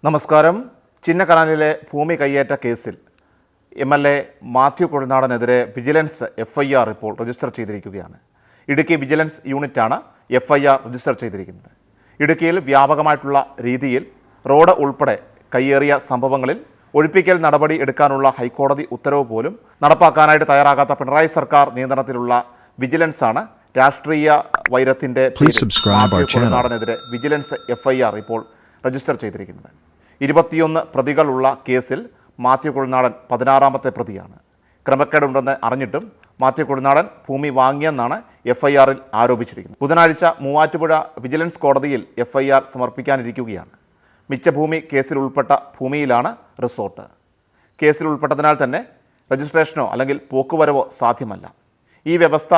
നമസ്കാരം. ചിന്നക്കനാലിലെ ഭൂമി കയ്യേറ്റ കേസിൽ MLA മാത്യു കൊഴുനാടനെതിരെ വിജിലൻസ് FIR ഇപ്പോൾ രജിസ്റ്റർ ചെയ്തിരിക്കുകയാണ്. ഇടുക്കി വിജിലൻസ് യൂണിറ്റാണ് FIR രജിസ്റ്റർ ചെയ്തിരിക്കുന്നത്. ഇടുക്കിയിൽ വ്യാപകമായിട്ടുള്ള രീതിയിൽ റോഡ് ഉൾപ്പെടെ കയ്യേറിയ സംഭവങ്ങളിൽ ഒഴിപ്പിക്കൽ നടപടി എടുക്കാനുള്ള ഹൈക്കോടതി ഉത്തരവ് പോലും നടപ്പാക്കാനായിട്ട് തയ്യാറാകാത്ത പിണറായി സർക്കാർ നിയന്ത്രണത്തിലുള്ള വിജിലൻസാണ് രാഷ്ട്രീയ വൈരത്തിൻ്റെ മാത്യു കൊഴുനാടനെതിരെ വിജിലൻസ് FIR ഇപ്പോൾ രജിസ്റ്റർ ചെയ്തിരിക്കുന്നത്. 21 പ്രതികളുള്ള കേസിൽ മാത്യു കൊഴുനാടൻ 16ാമത്തെ പ്രതിയാണ്. ക്രമക്കേടുണ്ടെന്ന് അറിഞ്ഞിട്ടും മാത്യു കൊഴുനാടൻ ഭൂമി വാങ്ങിയെന്നാണ് FIRൽ ആരോപിച്ചിരിക്കുന്നത്. ബുധനാഴ്ച മൂവാറ്റുപുഴ വിജിലൻസ് കോടതിയിൽ FIR സമർപ്പിക്കാനിരിക്കുകയാണ്. മിച്ചഭൂമി കേസിൽ ഉൾപ്പെട്ട ഭൂമിയിലാണ് റിസോർട്ട്. കേസിൽ ഉൾപ്പെട്ടതിനാൽ തന്നെ രജിസ്ട്രേഷനോ അല്ലെങ്കിൽ പോക്കുവരവോ സാധ്യമല്ല. ഈ വ്യവസ്ഥ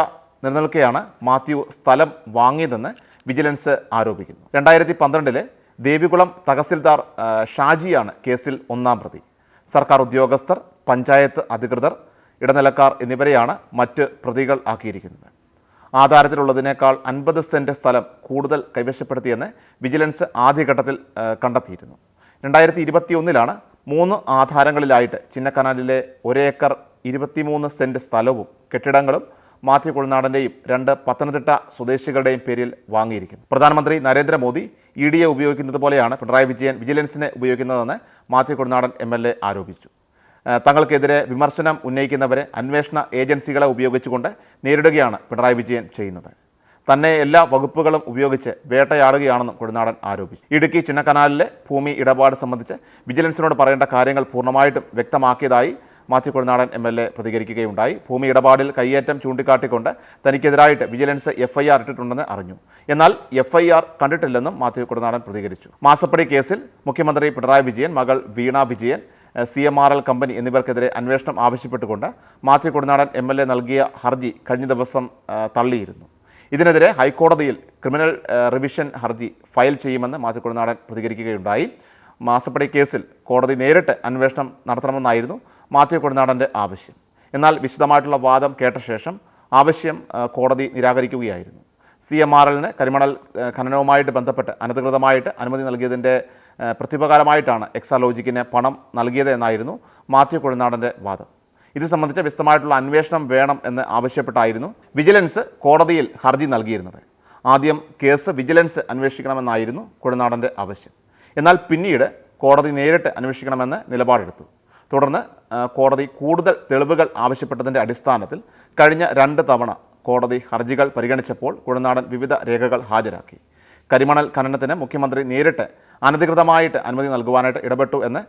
നിലനിൽക്കെയാണ് മാത്യു സ്ഥലം വാങ്ങിയതെന്ന് വിജിലൻസ് ആരോപിക്കുന്നു. 2012 ദേവികുളം തഹസിൽദാർ ഷാജിയാണ് കേസിൽ 1ാം പ്രതി. സർക്കാർ ഉദ്യോഗസ്ഥർ, പഞ്ചായത്ത് അധികൃതർ, ഇടനിലക്കാർ എന്നിവരെയാണ് മറ്റ് പ്രതികൾ ആക്കിയിരിക്കുന്നത്. ആധാരത്തിലുള്ളതിനേക്കാൾ 50 സെൻറ്റ് സ്ഥലം കൂടുതൽ കൈവശപ്പെടുത്തിയെന്ന് വിജിലൻസ് ആദ്യഘട്ടത്തിൽ കണ്ടെത്തിയിരുന്നു. 2021 3 ആധാരങ്ങളിലായിട്ട് ചിന്നക്കനാലിലെ 1 ഏക്കർ 23 സെൻറ്റ് സ്ഥലവും കെട്ടിടങ്ങളും മാത്യു കൊഴുനാടൻ്റെയും 2 പത്തനംതിട്ട സ്വദേശികളുടെയും പേരിൽ വാങ്ങിയിരിക്കുന്നു. പ്രധാനമന്ത്രി നരേന്ദ്രമോദി EDയെ ഉപയോഗിക്കുന്നത് പോലെയാണ് പിണറായി വിജയൻ വിജിലൻസിനെ ഉപയോഗിക്കുന്നതെന്ന് മാത്യു കൊഴുനാടൻ MLA ആരോപിച്ചു. തങ്ങൾക്കെതിരെ വിമർശനം ഉന്നയിക്കുന്നവരെ അന്വേഷണ ഏജൻസികളെ ഉപയോഗിച്ചുകൊണ്ട് നേരിടുകയാണ് പിണറായി വിജയൻ ചെയ്യുന്നത്. തന്നെ എല്ലാ വകുപ്പുകളും ഉപയോഗിച്ച് വേട്ടയാടുകയാണെന്നും കൊഴുനാടൻ ആരോപിച്ചു. ഇടുക്കി ചിന്നക്കനാലിലെ ഭൂമി ഇടപാട് സംബന്ധിച്ച് വിജിലൻസിനോട് പറയേണ്ട കാര്യങ്ങൾ പൂർണ്ണമായിട്ടും വ്യക്തമാക്കിയതായി മാത്യു കൊഴുനാടൻ MLA പ്രതികരിക്കുകയുണ്ടായി. ഭൂമി ഇടപാടിൽ കയ്യേറ്റം ചൂണ്ടിക്കാട്ടിക്കൊണ്ട് തനിക്കെതിരായിട്ട് വിജിലൻസ് FIR ഇട്ടിട്ടുണ്ടെന്ന് അറിഞ്ഞു. എന്നാൽ FIR കണ്ടിട്ടില്ലെന്നും മാത്യു കൊഴുനാടൻ പ്രതികരിച്ചു. മാസപ്പടി കേസിൽ മുഖ്യമന്ത്രി പിണറായി വിജയൻ, മകൾ വീണ വിജയൻ, CMRL കമ്പനി എന്നിവർക്കെതിരെ അന്വേഷണം ആവശ്യപ്പെട്ടുകൊണ്ട് മാത്യു കൊഴുനാടൻ MLA നൽകിയ ഹർജി കഴിഞ്ഞ ദിവസം തള്ളിയിരുന്നു. ഇതിനെതിരെ ഹൈക്കോടതിയിൽ ക്രിമിനൽ റിവിഷൻ ഹർജി ഫയൽ ചെയ്യുമെന്ന് മാത്യു കൊഴുനാടൻ പ്രതികരിക്കുകയുണ്ടായി. മാസപ്പടി കേസിൽ കോടതി നേരിട്ട് അന്വേഷണം നടത്തണമെന്നായിരുന്നു മാത്യു കൊഴുനാടൻ്റെ ആവശ്യം. എന്നാൽ വിശദമായിട്ടുള്ള വാദം കേട്ട ശേഷം ആവശ്യം കോടതി നിരാകരിക്കുകയായിരുന്നു. CMRLന് കരിമണൽ ഖനനവുമായിട്ട് ബന്ധപ്പെട്ട് അനധികൃതമായിട്ട് അനുമതി നൽകിയതിൻ്റെ പ്രത്യുപകാരമായിട്ടാണ് എക്സാലോജിക്കിന് പണം നൽകിയത് എന്നായിരുന്നു മാത്യു കൊഴുനാടൻ്റെ വാദം. ഇത് സംബന്ധിച്ച് വിശദമായിട്ടുള്ള അന്വേഷണം വേണം എന്ന് ആവശ്യപ്പെട്ടായിരുന്നു വിജിലൻസ് കോടതിയിൽ ഹർജി നൽകിയിരുന്നത്. ആദ്യം കേസ് വിജിലൻസ് അന്വേഷിക്കണമെന്നായിരുന്നു കൊഴുനാടൻ്റെ ആവശ്യം. എന്നാൽ പിന്നീട് കോടതി നേരിട്ട് അന്വേഷിക്കണമെന്ന് നിലപാടെടുത്തു. തുടർന്ന് കോടതി കൂടുതൽ തെളിവുകൾ ആവശ്യപ്പെട്ടതിൻ്റെ അടിസ്ഥാനത്തിൽ കഴിഞ്ഞ 2 തവണ കോടതി ഹർജികൾ പരിഗണിച്ചപ്പോൾ കൊഴുനാടൻ വിവിധ രേഖകൾ ഹാജരാക്കി. കരിമണൽ ഖനനത്തിന് മുഖ്യമന്ത്രി നേരിട്ട് അനധികൃതമായിട്ട് അനുമതി നൽകുവാനായിട്ട് ഇടപെട്ടു എന്ന്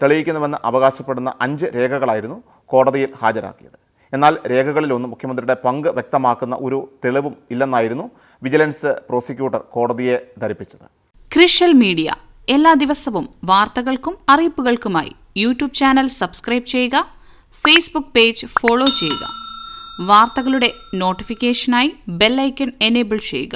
തെളിയിക്കുന്നുവെന്ന് അവകാശപ്പെടുന്ന 5 രേഖകളായിരുന്നു കോടതിയിൽ ഹാജരാക്കിയത്. എന്നാൽ രേഖകളിലൊന്നും മുഖ്യമന്ത്രിയുടെ പങ്ക് വ്യക്തമാക്കുന്ന ഒരു തെളിവും ഇല്ലെന്നായിരുന്നു വിജിലൻസ് പ്രോസിക്യൂട്ടർ കോടതിയെ ധരിപ്പിച്ചത്. ക്രിഷ്യൽ മീഡിയ എല്ലാ ദിവസവും വാർത്തകൾക്കും അറിയിപ്പുകൾക്കുമായി യൂട്യൂബ് ചാനൽ സബ്സ്ക്രൈബ് ചെയ്യുക, ഫേസ്ബുക്ക് പേജ് ഫോളോ ചെയ്യുക. വാർത്തകളുടെ നോട്ടിഫിക്കേഷനായി ബെൽ ഐക്കൺ എനേബിൾ ചെയ്യുക.